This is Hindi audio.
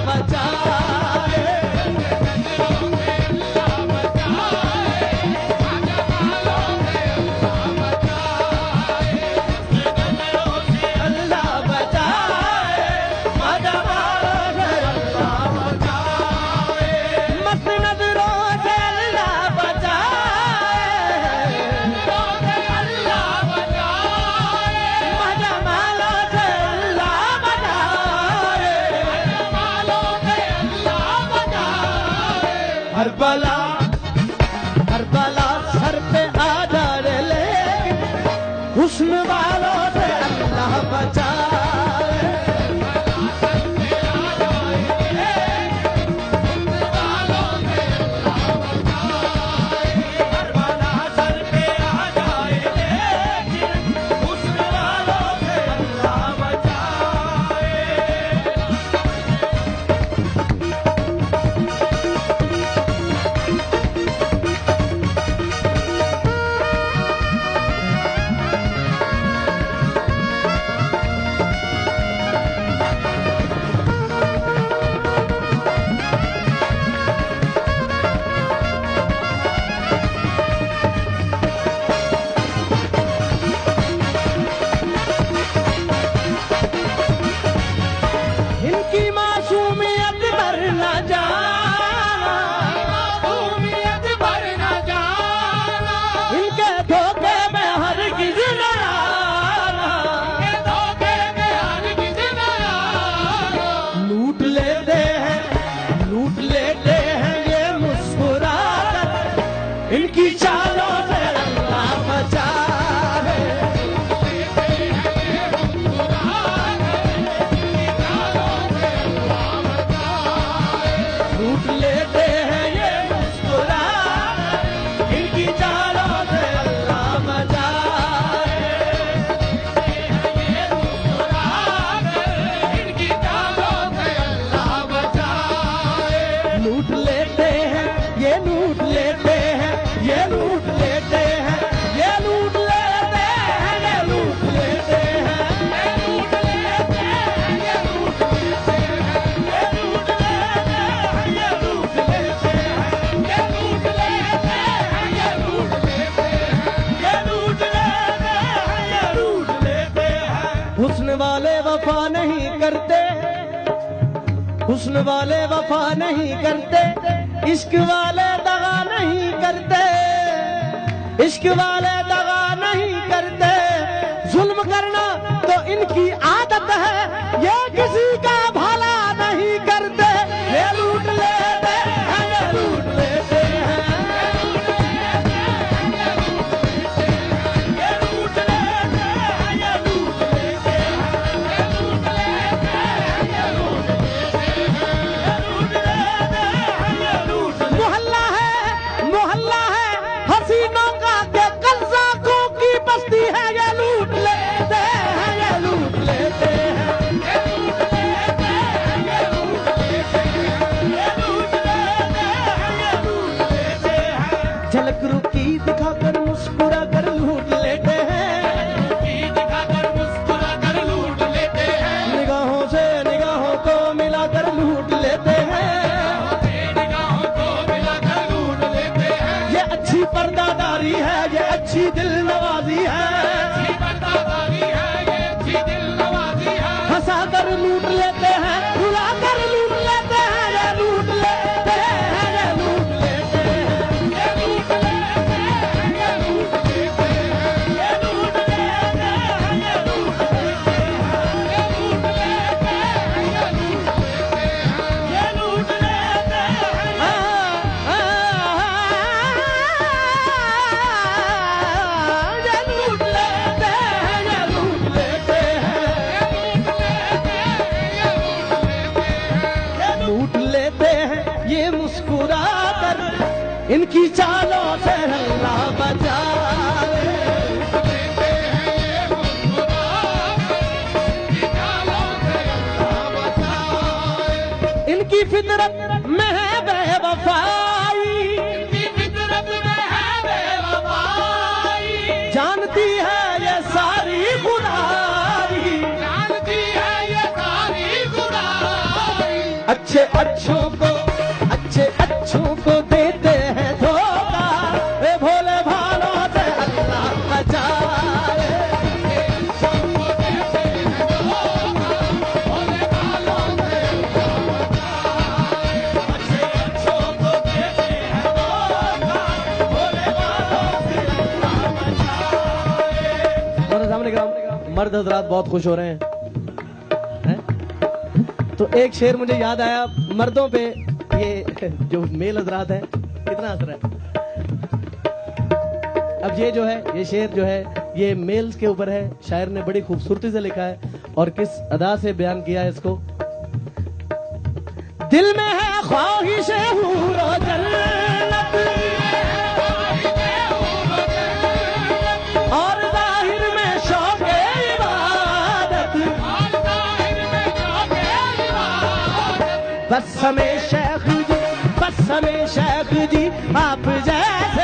बचाए, अल्लाह बचाए, मजमालों से अल्लाह बचाए, मस्त नजरों से अल्लाह बचाए, मजमालों से अल्लाह बचाए, हर बला सर पे आ जाए, लेकिन हुस्न वालों से अल्लाह बचाए, हर बला सर पे आ जाए, लेकिन हुस्न वालों से अल्लाह बचाए। इनकी मासूमियत पर न जाना, इनके धोखे में हरगिज़ न आना, लूट लेते हैं ये मुस्कुरा कर, इनकी चालों से अल्लाह बचाए, लूट लेते हैं ये मुस्कुरा, इनकी चालों से अल्लाह बचाए, लूट लेते हैं ये लूट लेते हैं, ये लूट लेते हैं, ये लूट लेते हैं, ये लूट लेते हैं, ये लूट लेते हैं, ये लूट लेते हैं, ये लूट लेते हैं, ये लूट लेते हैं, ये लूट लेते हैं, ये लूट लेते हैं, ये लूट लेते हैं, ये लूट लेते हैं। हुस्न वाले वफा नहीं करते, हुस्न वाले वफा नहीं करते, इश्क वाले दगा नहीं करते, इश्क वाले दगा नहीं करते, जुल्म करना तो इनकी आदत है, ये किसी का भला नहीं करते, ये लूट लेते हैं, ये लूट लेते हैं, ये लूट लेते हैं, ये लूट लेते हैं, ये लूट लेते हैं, ये लूट लेते हैं, ये लूट लेते हैं, ये लूट लेते हैं। मोहल्ला है हसीनों का के कल्जाकों की बस्ती है, ये लूट लेते हैं, ये लूट लेते हैं, ये लूट लेते हैं, ये लूट लेते हैं, ये लूट लेते हैं, ये लूट लेते हैं। झलक रुकी दिखाकर मुस्कुरा कर लूट लेते हैं, निगाहों से निगाहों को मिलाकर लूट लेते हैं, ये अच्छी पर्दादारी है, ये अच्छी दिल नवाजी है, हंसा कर लूट लेते हैं, रुला कर लूट लेते हैं, ये लूट लेते हैं, ये लूट लेते हैं, ये लूट लेते हैं, ये लूट लेते हैं, ये लूट लेते हैं, ये लूट लेते हैं, ये लूट लेते हैं, ये लूट लेते हैं, ये लूट लेते हैं। इनकी चालों से अल्लाह बचाए। इनकी फितरत में है बेवफाई, जानती है ये सारी खुदाई, अच्छे अच्छों को देते हैं धोखा, ए भोले भालों से अल्लाह बचाए। मर्द हजरात बहुत खुश हो रहे हैं, तो एक शेर मुझे याद आया मर्दों पे, ये जो मेल हजरात है कितना असर है। अब ये जो है, ये शेर जो है ये मेल्स के ऊपर है, शायर ने बड़ी खूबसूरती से लिखा है और किस अदा से बयान किया है इसको। दिल में है ख्वाहिश हूर और जन्नत, और जाहिर में शौक इबादत, बस हमें शेख जी, बस हमें शेख जी आप जैसे